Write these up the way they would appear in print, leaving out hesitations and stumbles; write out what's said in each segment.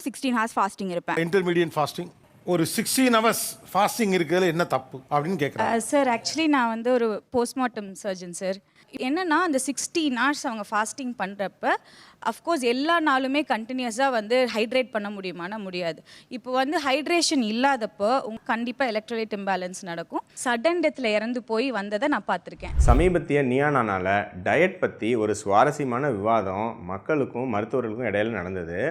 16 hours fasting இருப்பேன். Intermediate fasting ஒரு 16 hours fasting இருக்கிறதுல என்ன தப்பு அப்படின்னு கேட்குறாங்க. சார் ஆக்சுவலி நான் வந்து ஒரு போஸ்ட்மார்ட்டம் சர்ஜன் சார். என்னன்னா அந்த 16 ஹார்ஸ் அவங்க ஃபாஸ்டிங் பண்ணுறப்ப அஃப்கோர்ஸ் எல்லா நாளுமே கண்டினியூஸாக வந்து ஹைட்ரேட் பண்ண முடியுமானா முடியாது. இப்போ வந்து ஹைட்ரேஷன் இல்லாதப்போ கண்டிப்பாக எலக்ட்ரோலைட் இம்பேலன்ஸ் நடக்கும். சடன் டெத்தில் இறந்து போய் வந்ததை நான் பார்த்துருக்கேன். சமீபத்திய நியானானால டயட் பற்றி ஒரு சுவாரஸ்யமான விவாதம் மக்களுக்கும் மருத்துவர்களுக்கும் இடையில நடந்தது.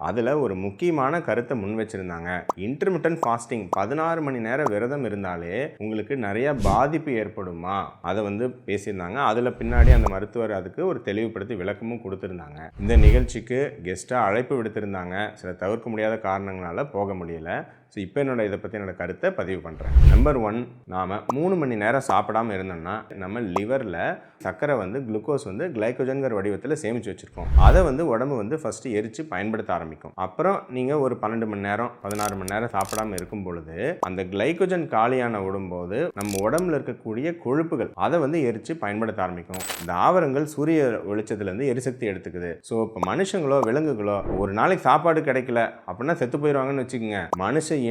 அதில் ஒரு முக்கியமான கருத்தை முன் வச்சுருந்தாங்க. இன்டர்மிட்டன்ட் ஃபாஸ்டிங் 16 மணி நேரம் விரதம் இருந்தாலே உங்களுக்கு நிறைய பாதிப்பு ஏற்படுமா, அதை வந்து பேசியிருந்தாங்க. அதில் பின்னாடி அந்த மருத்துவர் அதுக்கு ஒரு தெளிவுபடுத்தி விளக்கமும் கொடுத்துருந்தாங்க. இந்த நிகழ்ச்சிக்கு கெஸ்ட்டாக அழைப்பு விடுத்திருந்தாங்க. சில தவிர்க்க முடியாத காரணங்களால் போக முடியல. ஸோ இப்போ இதை பற்றி என்னோட கருத்தை பதிவு பண்ணுறேன். நம்பர் 1, நாம் 3 மணி நேரம் சாப்பிடாமல் இருந்தோம்னா நம்ம லிவரில் சர்க்கரை வந்து குளுக்கோஸ் வந்து கிளைக்கோஜன்கிற வடிவத்தில் சேமித்து வச்சுருக்கோம். அதை வந்து உடம்பு வந்து ஃபஸ்ட்டு எரித்து பயன்படுத்த ஆரம்பிக்கும். அப்புறம் நீங்கள் ஒரு 12 மணி நேரம் 16 மணி நேரம் சாப்பிடாமல் இருக்கும் பொழுது அந்த கிளைக்கோஜன் காலியான விடும்போது நம்ம உடம்புல இருக்கக்கூடிய கொழுப்புகள் அதை வந்து எரித்து பயன்படுத்த ஆரம்பிக்கும். தாவரங்கள் சூரிய வெளிச்சத்துலேருந்து எரிசக்தி எடுத்துக்குது. ஸோ இப்போ மனுஷங்களோ விலங்குகளோ ஒரு நாளைக்கு சாப்பாடு கிடைக்கல அப்படின்னா செத்து போயிடுவாங்கன்னு வச்சுக்கோங்க. மனுஷன்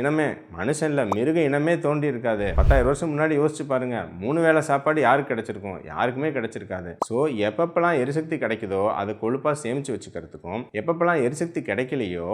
இல்லை, மிருக இனமே தோண்டி இருக்காது. 10,000 வருஷம் முன்னாடி யோசிச்சு பாருங்க, 3 வேளை சாப்பாடு யாருக்கு கிடைச்சிருக்கும்? யாருக்குமே கிடைச்சிருக்காது. ஸோ எப்பப்பெல்லாம் எரிசக்தி கிடைக்குதோ அதை கொழுப்பாக சேமித்து வச்சுக்கிறதுக்கும், எப்பப்பெல்லாம் எரிசக்தி கிடைக்கலையோ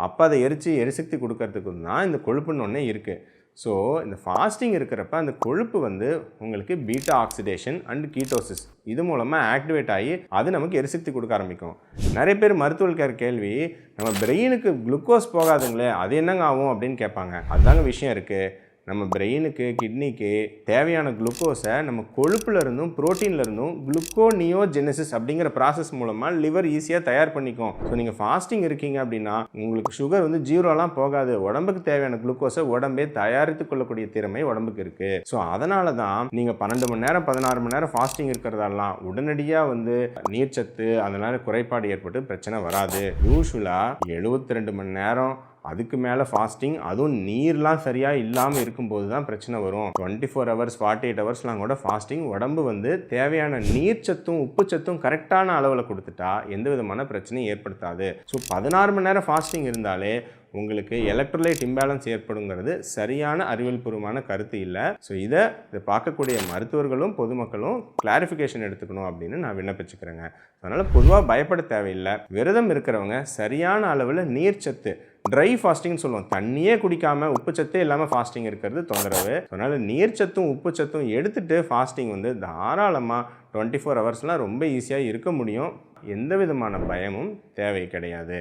அப்போ அதை எரிசக்தி கொடுக்கறதுக்கும் தான் இந்த கொழுப்புன்னு ஒன்றே இருக்குது. ஸோ இந்த ஃபாஸ்டிங் இருக்கிறப்ப அந்த கொழுப்பு வந்து உங்களுக்கு பீட்டா ஆக்சிடேஷன் அண்ட் கீட்டோசிஸ் இது மூலமாக ஆக்டிவேட் ஆகி அது நமக்கு எரிசக்தி கொடுக்க ஆரம்பிக்கும். நிறைய பேர் மருத்துவர்கள் கேட்குற கேள்வி, நம்ம பிரெயினுக்கு குளுக்கோஸ் போகாதுங்களே அது என்னங்க ஆகும் அப்படின்னு கேட்பாங்க. அதுதாங்க விஷயம் இருக்குது. நம்ம பிரெயினுக்கு கிட்னிக்கு தேவையான குளுக்கோஸை நம்ம கொழுப்புல இருந்தும் புரோட்டீன்ல இருந்தும் குளுக்கோனியோஜெனசிஸ் அப்படிங்கிற ப்ராசஸ் மூலமாக லிவர் ஈஸியாக தயார் பண்ணிக்கும். ஸோ நீங்கள் ஃபாஸ்டிங் இருக்கீங்க அப்படின்னா உங்களுக்கு சுகர் வந்து ஜீரோலாம் போகாது. உடம்புக்கு தேவையான குளுக்கோஸை உடம்பே தயாரித்து கொள்ளக்கூடிய திறமை உடம்புக்கு இருக்குது. ஸோ அதனால தான் நீங்கள் 12 மணி நேரம் 16 மணி நேரம் ஃபாஸ்டிங் இருக்கிறதெல்லாம் உடனடியாக வந்து நீர்ச்சத்து அதனால குறைபாடு ஏற்பட்டு பிரச்சனை வராது. யூஸ்வலாக 72 மணி நேரம் அதுக்கு மேலே ஃபாஸ்டிங், அதுவும் நீர்லாம் சரியாக இல்லாமல் இருக்கும்போது தான் பிரச்சனை வரும். 24 ஹவர்ஸ் 48 ஹவர்ஸ்லாம் கூட ஃபாஸ்டிங் உடம்பு வந்து தேவையான நீர்ச்சத்தும் உப்புச்சத்தும் கரெக்டான அளவில் கொடுத்துட்டா எந்த விதமான பிரச்சனையும் ஏற்படுத்தாது. ஸோ 16 மணி நேரம் ஃபாஸ்டிங் இருந்தாலே உங்களுக்கு எலக்ட்ரோலைட் இம்பேலன்ஸ் ஏற்படுங்கிறது சரியான அறிவியல் பூர்வமான கருத்து இல்லை. ஸோ இதை பார்க்கக்கூடிய மருத்துவர்களும் பொதுமக்களும் கிளாரிஃபிகேஷன் எடுத்துக்கணும் அப்படின்னு நான் விண்ணப்பிச்சுக்கிறேங்க. அதனால் பொதுவாக பயப்பட தேவையில்லை. விரதம் இருக்கிறவங்க சரியான அளவில் நீர்ச்சத்து, ட்ரை ஃபாஸ்டிங்னு சொல்லுவோம், தண்ணியே குடிக்காமல் உப்புச்சத்தே இல்லாமல் ஃபாஸ்டிங் இருக்கிறது தொந்தரவு. அதனால் நீர்ச்சத்தும் உப்புச்சத்தும் எடுத்துகிட்டு ஃபாஸ்டிங் வந்து தாராளமாக 24 ஹவர்ஸ்லாம் ரொம்ப ஈஸியாக இருக்க முடியும். எந்த விதமான பயமும் தேவை கிடையாது.